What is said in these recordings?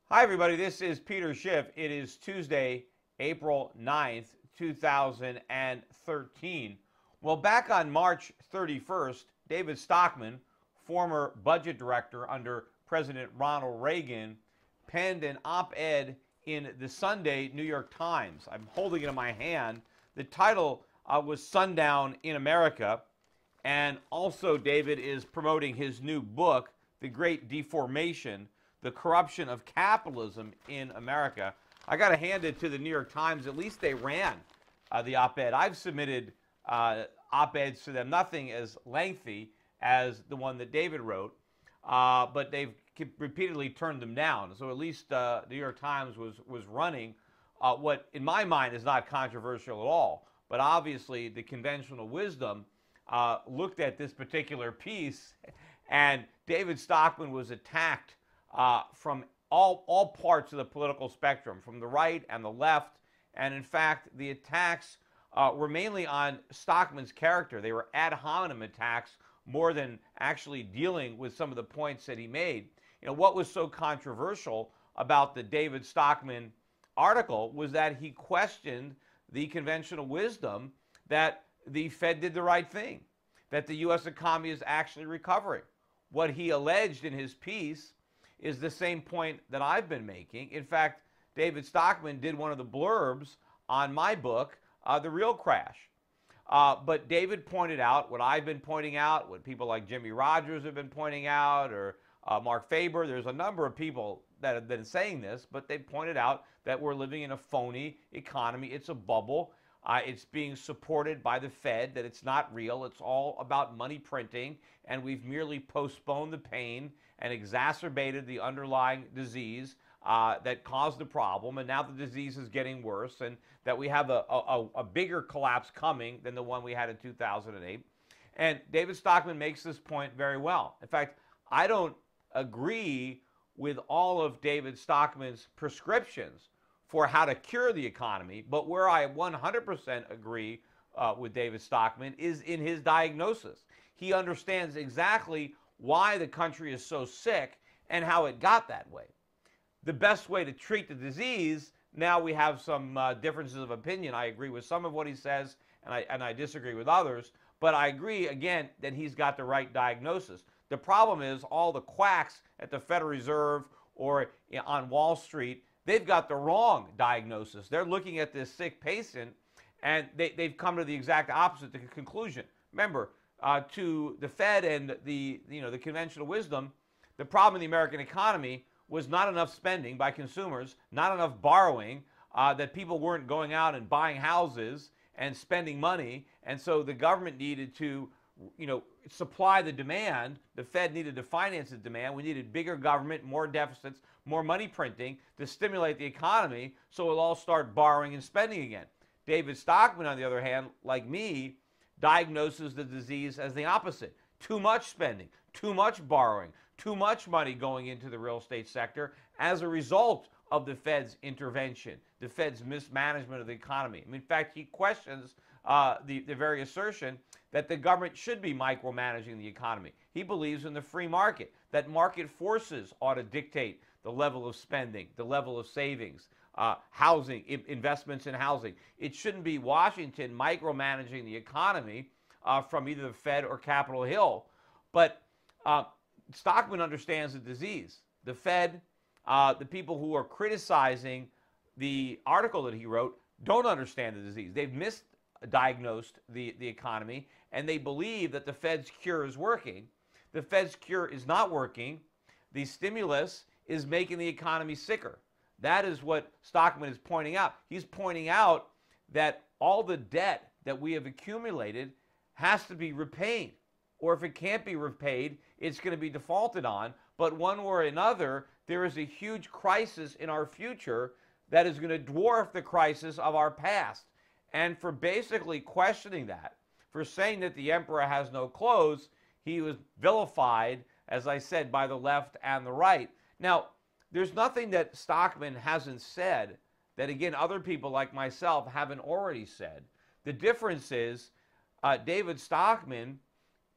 Hi, everybody. This is Peter Schiff. It is Tuesday, April 9th, 2013. Well, back on March 31st, David Stockman, former budget director under President Ronald Reagan, penned an op-ed in the Sunday New York Times. I'm holding it in my hand. The title was Sundown in America. And also, David is promoting his new book, The Great Deformation, The Corruption of Capitalism in America. I got to hand it to the New York Times. At least they ran the op-ed. I've submitted op-eds to them, nothing as lengthy as the one that David wrote, but they've repeatedly turned them down. So at least the New York Times was running what, in my mind, is not controversial at all. But obviously, the conventional wisdom looked at this particular piece, and David Stockman was attacked from all parts of the political spectrum, from the right and the left. And in fact, the attacks were mainly on Stockman's character. They were ad hominem attacks more than actually dealing with some of the points that he made. You know, what was so controversial about the David Stockman article was that he questioned the conventional wisdom that the Fed did the right thing, that the U.S. economy is actually recovering. What he alleged in his piece is the same point that I've been making. In fact, David Stockman did one of the blurbs on my book, The Real Crash. But David pointed out what I've been pointing out, what people like Jimmy Rogers have been pointing out, or Mark Faber. There's a number of people that have been saying this, but they pointed out that we're living in a phony economy. It's a bubble. It's being supported by the Fed, that it's not real. It's all about money printing, and we've merely postponed the pain and exacerbated the underlying disease that caused the problem, and now the disease is getting worse, and that we have a bigger collapse coming than the one we had in 2008. And David Stockman makes this point very well. In fact, I don't agree with all of David Stockman's prescriptions for how to cure the economy, but where I 100% agree with David Stockman is in his diagnosis. He understands exactly why the country is so sick and how it got that way. The best way to treat the disease, now we have some differences of opinion. I agree with some of what he says, and I disagree with others, but I agree, again, that he's got the right diagnosis. The problem is all the quacks at the Federal Reserve or on Wall Street, they've got the wrong diagnosis. They're looking at this sick patient, and they've come to the exact opposite conclusion. Remember, to the Fed and the conventional wisdom, the problem in the American economy was not enough spending by consumers, not enough borrowing, that people weren't going out and buying houses and spending money, and so the government needed to supply the demand. The Fed needed to finance the demand. We needed bigger government, more deficits, more money printing to stimulate the economy so we'll all start borrowing and spending again. David Stockman, on the other hand, like me, diagnoses the disease as the opposite. Too much spending, too much borrowing, too much money going into the real estate sector as a result of the Fed's intervention, the Fed's mismanagement of the economy. In fact, he questions the very assertion that the government should be micromanaging the economy. He believes in the free market, that market forces ought to dictate the level of spending, the level of savings, housing, investments in housing. It shouldn't be Washington micromanaging the economy from either the Fed or Capitol Hill. But Stockman understands the disease. The Fed, the people who are criticizing the article that he wrote, don't understand the disease. They've misdiagnosed the economy, and they believe that the Fed's cure is working. The Fed's cure is not working. The stimulus is making the economy sicker. That is what Stockman is pointing out. He's pointing out that all the debt that we have accumulated has to be repaid. Or if it can't be repaid, it's going to be defaulted on. But one way or another, there is a huge crisis in our future that is going to dwarf the crisis of our past. And for basically questioning that, for saying that the emperor has no clothes, he was vilified, as I said, by the left and the right. Now, there's nothing that Stockman hasn't said that, again, other people like myself haven't already said. The difference is David Stockman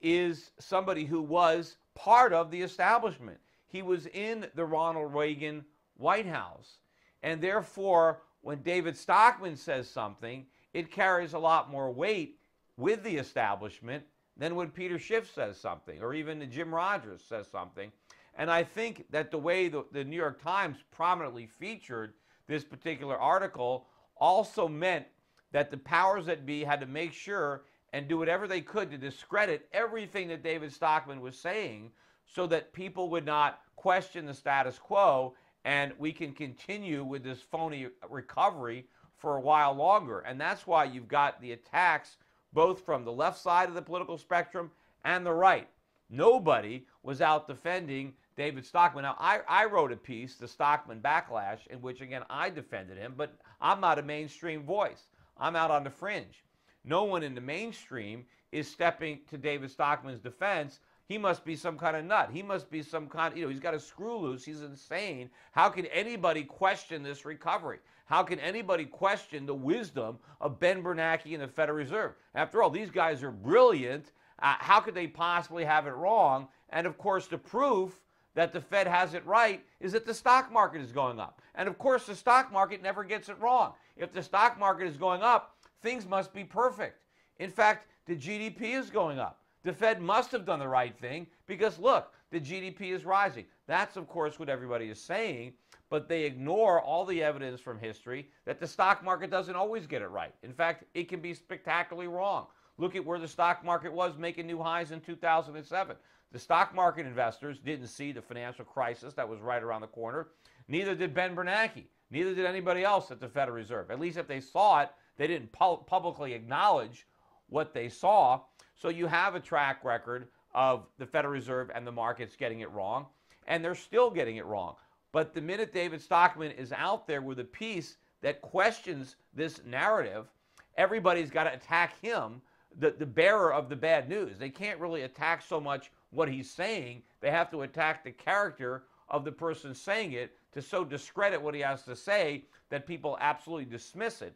is somebody who was part of the establishment. He was in the Ronald Reagan White House. And therefore, when David Stockman says something, it carries a lot more weight with the establishment than when Peter Schiff says something, or even Jim Rogers says something. And I think that the way the New York Times prominently featured this particular article also meant that the powers that be had to make sure and do whatever they could to discredit everything that David Stockman was saying so that people would not question the status quo and we can continue with this phony recovery for a while longer. And that's why you've got the attacks both from the left side of the political spectrum and the right. Nobody was out defending David Stockman. Now, I wrote a piece, The Stockman Backlash, in which, again, I defended him, but I'm not a mainstream voice. I'm out on the fringe. No one in the mainstream is stepping to David Stockman's defense. He must be some kind of nut. He must be some kind of, he's got a screw loose. He's insane. How can anybody question this recovery? How can anybody question the wisdom of Ben Bernanke and the Federal Reserve? After all, these guys are brilliant. How could they possibly have it wrong? And, of course, the proof that the Fed has it right is that the stock market is going up. And, of course, the stock market never gets it wrong. If the stock market is going up, things must be perfect. In fact, the GDP is going up. The Fed must have done the right thing because, look, the GDP is rising. That's, of course, what everybody is saying, but they ignore all the evidence from history that the stock market doesn't always get it right. In fact, it can be spectacularly wrong. Look at where the stock market was making new highs in 2007. The stock market investors didn't see the financial crisis that was right around the corner. Neither did Ben Bernanke. Neither did anybody else at the Federal Reserve. At least if they saw it, they didn't publicly acknowledge what they saw. So you have a track record of the Federal Reserve and the markets getting it wrong, and they're still getting it wrong. But the minute David Stockman is out there with a piece that questions this narrative, everybody's got to attack him, the bearer of the bad news. They can't really attack so much what he's saying. They have to attack the character of the person saying it to so discredit what he has to say that people absolutely dismiss it.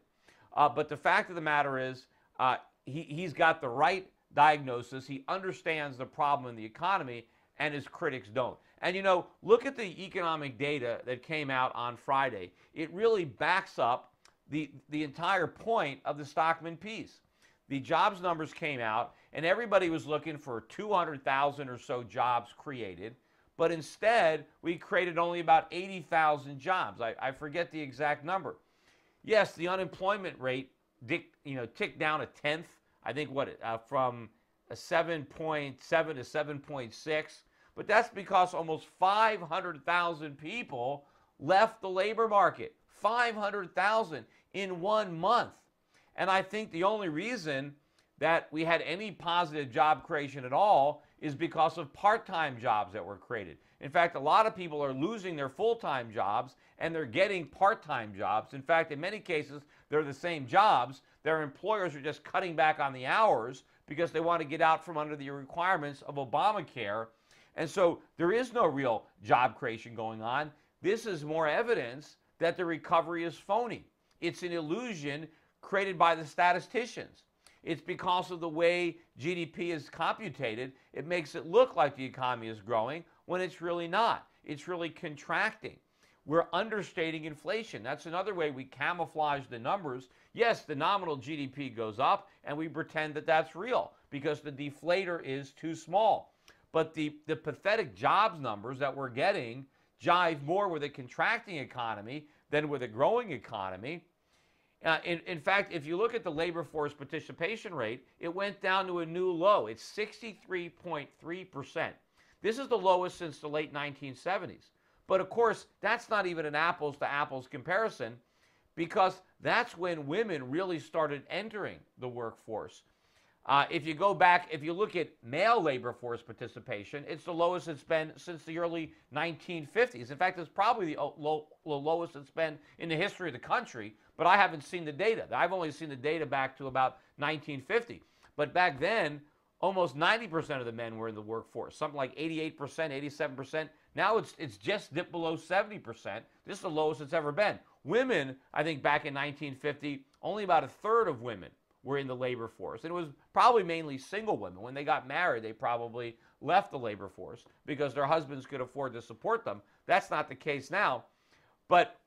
But the fact of the matter is he's got the right diagnosis. He understands the problem in the economy, and his critics don't. And, look at the economic data that came out on Friday. It really backs up the entire point of the Stockman piece. The jobs numbers came out, and everybody was looking for 200,000 or so jobs created. But instead, we created only about 80,000 jobs. I forget the exact number. Yes, the unemployment rate ticked down a tenth. I think from a 7.7 to 7.6. But that's because almost 500,000 people left the labor market. 500,000 in 1 month. And I think the only reason that we had any positive job creation at all is because of part-time jobs that were created. In fact, a lot of people are losing their full-time jobs and they're getting part-time jobs. In fact, in many cases, they're the same jobs. Their employers are just cutting back on the hours because they want to get out from under the requirements of Obamacare. And so there is no real job creation going on. This is more evidence that the recovery is phony. It's an illusion created by the statisticians. It's because of the way GDP is computed. It makes it look like the economy is growing when it's really not. It's really contracting. We're understating inflation. That's another way we camouflage the numbers. Yes, the nominal GDP goes up, and we pretend that that's real because the deflator is too small. But the pathetic jobs numbers that we're getting jive more with a contracting economy than with a growing economy. In fact, if you look at the labor force participation rate, it went down to a new low. It's 63.3%. This is the lowest since the late 1970s. But of course, that's not even an apples to apples comparison because that's when women really started entering the workforce. If you go back, if you look at male labor force participation, it's the lowest it's been since the early 1950s. In fact, it's probably the lowest it's been in the history of the country, but I haven't seen the data. I've only seen the data back to about 1950. But back then, almost 90% of the men were in the workforce, something like 88%, 87%. Now it's just dipped below 70%. This is the lowest it's ever been. Women, I think back in 1950, only about a third of women were in the labor force. And it was probably mainly single women. When they got married, they probably left the labor force because their husbands could afford to support them. That's not the case now. But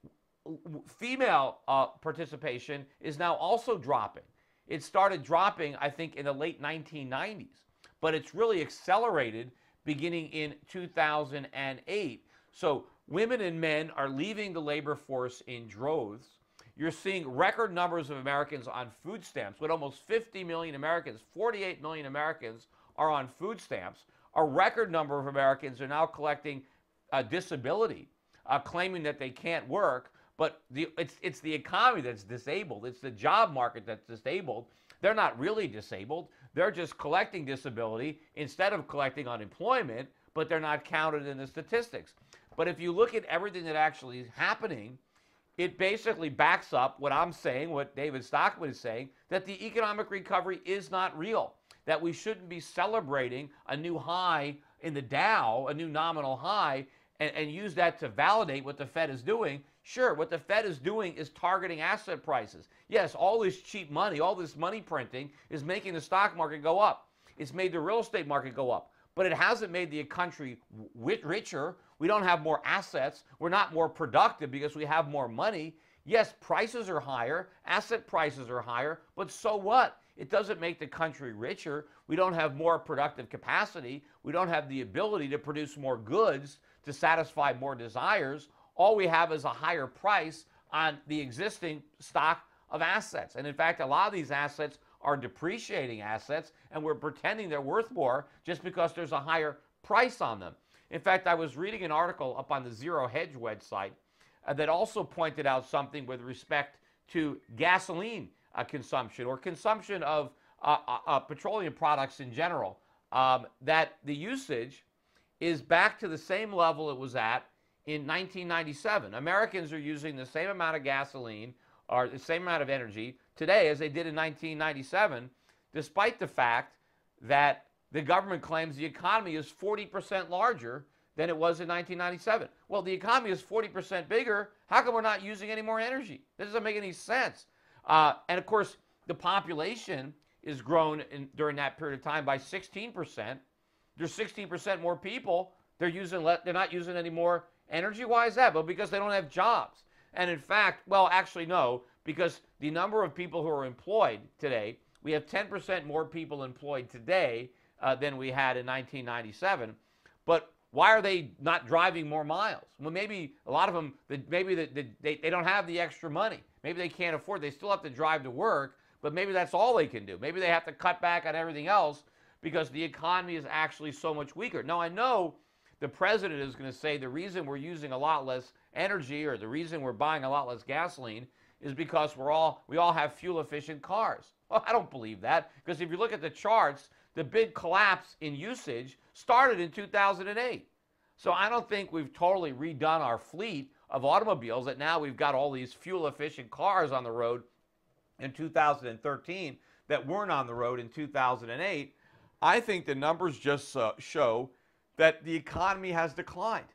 female participation is now also dropping. It started dropping, I think, in the late 1990s, but it's really accelerated beginning in 2008. So women and men are leaving the labor force in droves. You're seeing record numbers of Americans on food stamps, with almost 50 million Americans, 48 million Americans are on food stamps. A record number of Americans are now collecting disability, claiming that they can't work. But it's the economy that's disabled. It's the job market that's disabled. They're not really disabled. They're just collecting disability instead of collecting unemployment, but they're not counted in the statistics. But if you look at everything that actually is happening, it basically backs up what I'm saying, what David Stockman is saying, that the economic recovery is not real, that we shouldn't be celebrating a new high in the Dow, a new nominal high, and use that to validate what the Fed is doing. Sure, what the Fed is doing is targeting asset prices. Yes, all this cheap money, all this money printing is making the stock market go up. It's made the real estate market go up. But it hasn't made the country richer. We don't have more assets. We're not more productive because we have more money. Yes, prices are higher, asset prices are higher, but so what? It doesn't make the country richer. We don't have more productive capacity. We don't have the ability to produce more goods to satisfy more desires. All we have is a higher price on the existing stock of assets. And in fact, a lot of these assets are depreciating assets, and we're pretending they're worth more just because there's a higher price on them. In fact, I was reading an article up on the Zero Hedge website that also pointed out something with respect to gasoline consumption, or consumption of petroleum products in general, that the usage is back to the same level it was at in 1997. Americans are using the same amount of gasoline or the same amount of energy today as they did in 1997, despite the fact that the government claims the economy is 40% larger than it was in 1997. Well, the economy is 40% bigger. How come we're not using any more energy? This doesn't make any sense. And of course, the population is grown during that period of time by 16%. There's 16% more people. They're not using any more energy. Why is that? Well, because they don't have jobs. And in fact, well, actually, no, because the number of people who are employed today, we have 10% more people employed today than we had in 1997. But why are they not driving more miles? Well, maybe a lot of them, maybe they don't have the extra money. Maybe they can't afford. They still have to drive to work, but maybe that's all they can do. Maybe they have to cut back on everything else because the economy is actually so much weaker. Now, I know the president is going to say the reason we're using a lot less energy, or the reason we're buying a lot less gasoline, is because we all have fuel-efficient cars. Well, I don't believe that, because if you look at the charts, the big collapse in usage started in 2008. So I don't think we've totally redone our fleet of automobiles, that now we've got all these fuel-efficient cars on the road in 2013 that weren't on the road in 2008. I think the numbers just show that the economy has declined,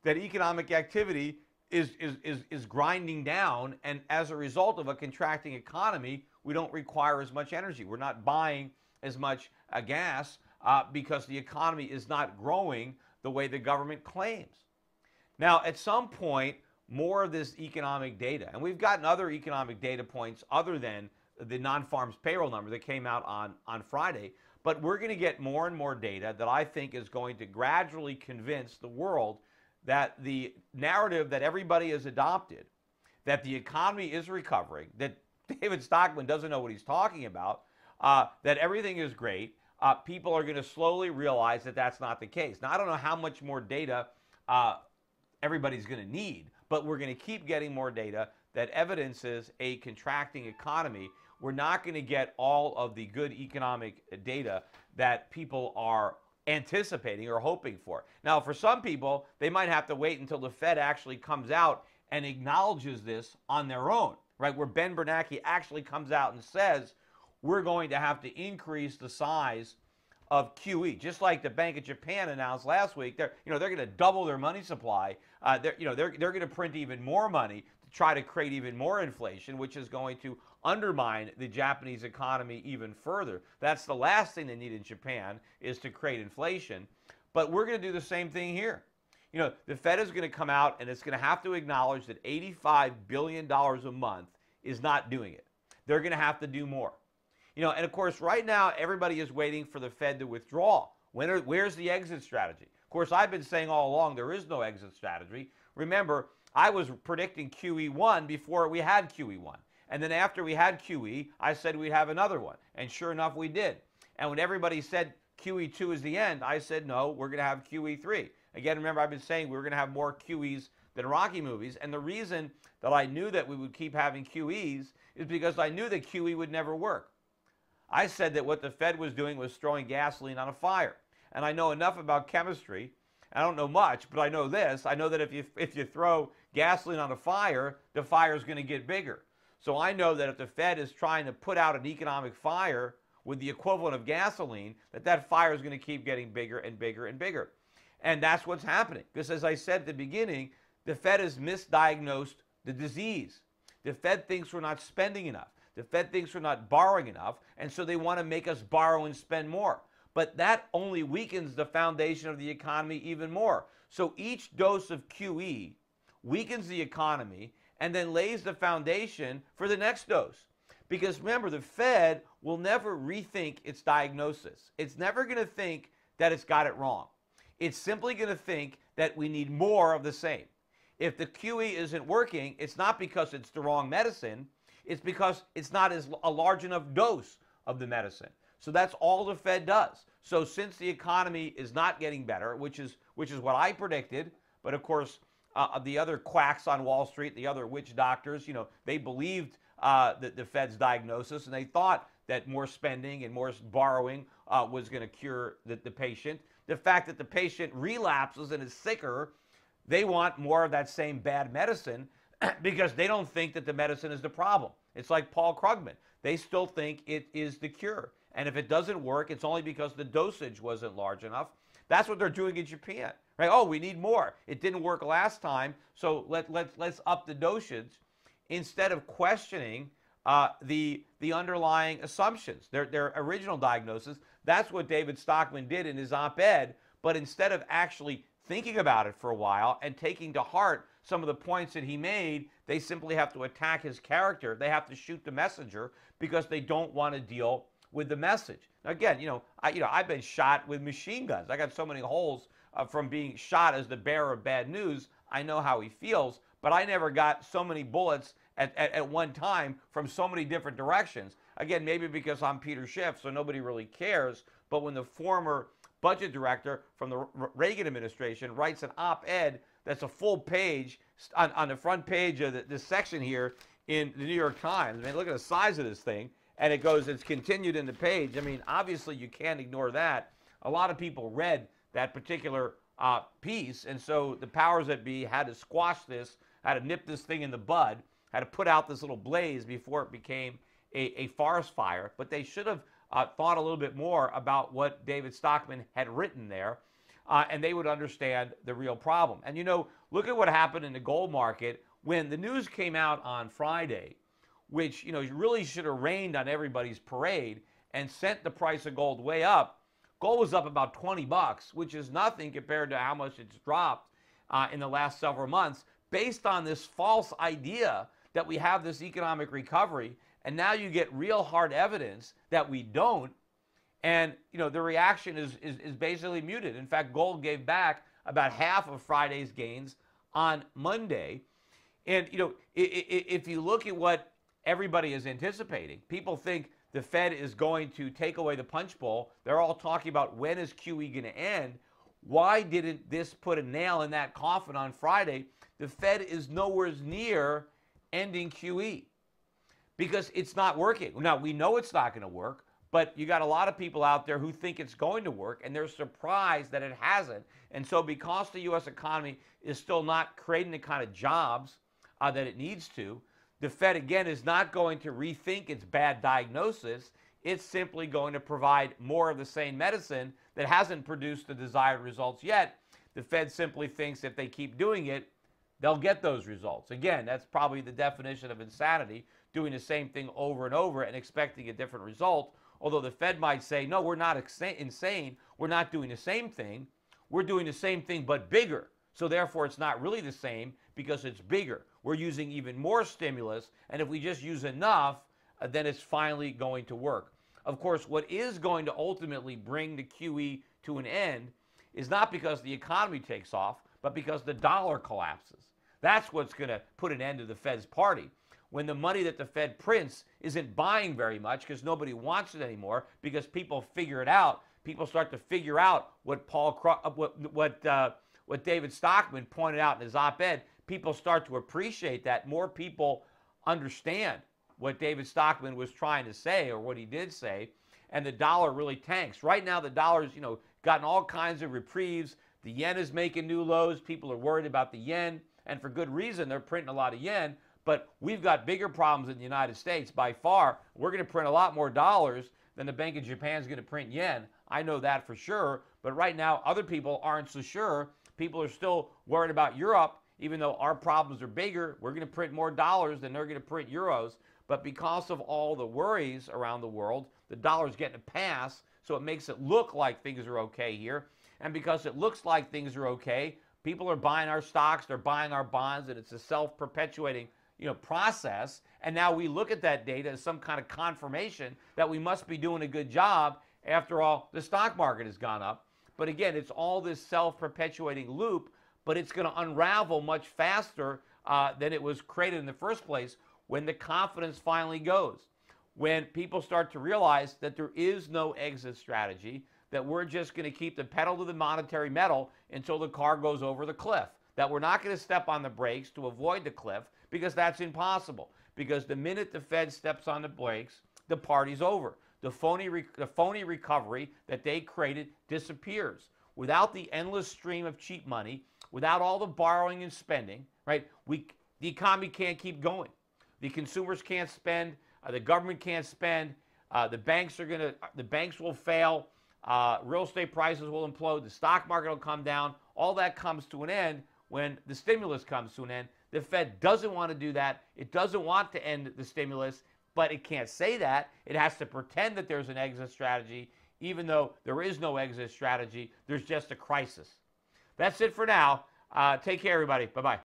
that economic activity is grinding down, and as a result of a contracting economy, we don't require as much energy. We're not buying as much gas because the economy is not growing the way the government claims. Now, at some point, more of this economic data, and we've gotten other economic data points other than the non-farms payroll number that came out on Friday, but we're going to get more and more data that I think is going to gradually convince the world that the narrative that everybody has adopted, that the economy is recovering, that David Stockman doesn't know what he's talking about, that everything is great, people are going to slowly realize that that's not the case. Now, I don't know how much more data everybody's going to need, but we're going to keep getting more data that evidences a contracting economy. We're not going to get all of the good economic data that people are anticipating or hoping for. Now, for some people, they might have to wait until the Fed actually comes out and acknowledges this on their own, right? Where Ben Bernanke actually comes out and says, we're going to have to increase the size of QE, just like the Bank of Japan announced last week. They're going to double their money supply. They're going to print even more money to try to create even more inflation, which is going to undermine the Japanese economy even further. That's the last thing they need in Japan, is to create inflation. But we're going to do the same thing here. The Fed is going to come out and it's going to have to acknowledge that $85 billion a month is not doing it. They're going to have to do more. And of course, right now, everybody is waiting for the Fed to withdraw. Where's the exit strategy? Of course, I've been saying all along there is no exit strategy. Remember, I was predicting QE1 before we had QE1. And then after we had QE, I said we'd have another one. And sure enough, we did. And when everybody said QE2 is the end, I said, no, we're going to have QE3. Again, remember, I've been saying we were going to have more QEs than Rocky movies. And the reason that I knew that we would keep having QEs is because I knew that QE would never work. I said that what the Fed was doing was throwing gasoline on a fire. And I know enough about chemistry. I don't know much, but I know this. I know that if you throw gasoline on a fire, the fire is going to get bigger. So I know that if the Fed is trying to put out an economic fire with the equivalent of gasoline, that fire is going to keep getting bigger and bigger and bigger. And that's what's happening. Because as I said at the beginning, the Fed has misdiagnosed the disease. The Fed thinks we're not spending enough. The Fed thinks we're not borrowing enough, and so they want to make us borrow and spend more. But that only weakens the foundation of the economy even more. So each dose of QE weakens the economy and then lays the foundation for the next dose. Because remember, the Fed will never rethink its diagnosis. It's never going to think that it's got it wrong. It's simply going to think that we need more of the same. If the QE isn't working, it's not because it's the wrong medicine. It's because it's not a large enough dose of the medicine. So that's all the Fed does. So since the economy is not getting better, which is what I predicted, but of course the other quacks on Wall Street, the other witch doctors, they believed the Fed's diagnosis, and they thought that more spending and more borrowing was going to cure the patient. The fact that the patient relapses and is sicker, they want more of that same bad medicine because they don't think that the medicine is the problem. It's like Paul Krugman. They still think it is the cure. And if it doesn't work, it's only because the dosage wasn't large enough. That's what they're doing in Japan. Right? Oh, we need more. It didn't work last time, so let's up the dosage instead of questioning the underlying assumptions, their original diagnosis. That's what David Stockman did in his op-ed, but instead of actually thinking about it for a while and taking to heart some of the points that he made, they simply have to attack his character. They have to shoot the messenger because they don't want to deal with the message. Now, again, I've been shot with machine guns. I got so many holes from being shot as the bearer of bad news. I know how he feels, but I never got so many bullets at one time from so many different directions. Again, maybe because I'm Peter Schiff, so nobody really cares. But when the former budget director from the Reagan administration writes an op-ed that's a full page on the front page of this section here in the New York Times. I mean, look at the size of this thing. And it goes, it's continued in the page. I mean, obviously, you can't ignore that. A lot of people read that particular piece, and so the powers that be had to squash this, had to nip this thing in the bud, had to put out this little blaze before it became a forest fire. But they should have thought a little bit more about what David Stockman had written there, and they would understand the real problem. And, look at what happened in the gold market when the news came out on Friday, which, really should have rained on everybody's parade and sent the price of gold way up. Gold was up about 20 bucks, which is nothing compared to how much it's dropped in the last several months, based on this false idea that we have this economic recovery. And now you get real hard evidence that we don't. And, the reaction is basically muted. In fact, gold gave back about half of Friday's gains on Monday. And, if you look at what everybody is anticipating, people think the Fed is going to take away the punch bowl. They're all talking about when is QE going to end. Why didn't this put a nail in that coffin on Friday? The Fed is nowhere near ending QE because it's not working. Now, we know it's not going to work, but you got a lot of people out there who think it's going to work, and they're surprised that it hasn't. And so because the U.S. economy is still not creating the kind of jobs that it needs to, the Fed, again, is not going to rethink its bad diagnosis. It's simply going to provide more of the same medicine that hasn't produced the desired results yet. The Fed simply thinks if they keep doing it, they'll get those results. Again, that's probably the definition of insanity, doing the same thing over and over and expecting a different result. Although the Fed might say, no, we're not insane. We're not doing the same thing. We're doing the same thing but bigger. So therefore, it's not really the same because it's bigger. We're using even more stimulus, and if we just use enough, then it's finally going to work. Of course, what is going to ultimately bring the QE to an end is not because the economy takes off, but because the dollar collapses. That's what's going to put an end to the Fed's party. When the money that the Fed prints isn't buying very much because nobody wants it anymore, because people figure it out. People start to figure out what what David Stockman pointed out in his op-ed. People start to appreciate that. More people understand what David Stockman was trying to say, or what he did say, and the dollar really tanks. Right now, the dollar's, gotten all kinds of reprieves. The yen is making new lows. People are worried about the yen, and for good reason. They're printing a lot of yen, but we've got bigger problems in the United States by far. We're going to print a lot more dollars than the Bank of Japan is going to print yen. I know that for sure, but right now, other people aren't so sure. People are still worried about Europe, even though our problems are bigger. We're going to print more dollars than they're going to print euros. But because of all the worries around the world, the dollar's getting a pass, so it makes it look like things are okay here. And because it looks like things are okay, people are buying our stocks, they're buying our bonds, and it's a self-perpetuating process. And now we look at that data as some kind of confirmation that we must be doing a good job. After all, the stock market has gone up. But again, it's all this self-perpetuating loop, but it's going to unravel much faster than it was created in the first place when the confidence finally goes. When people start to realize that there is no exit strategy, that we're just going to keep the pedal to the monetary metal until the car goes over the cliff, that we're not going to step on the brakes to avoid the cliff, because that's impossible. Because the minute the Fed steps on the brakes, the party's over. The phony recovery that they created disappears. Without the endless stream of cheap money, without all the borrowing and spending, right? The economy can't keep going. The consumers can't spend. The government can't spend. The banks will fail. Real estate prices will implode. The stock market will come down. All that comes to an end when the stimulus comes to an end. The Fed doesn't want to do that. It doesn't want to end the stimulus, but it can't say that. It has to pretend that there's an exit strategy, even though there is no exit strategy. There's just a crisis. That's it for now. Take care, everybody. Bye-bye.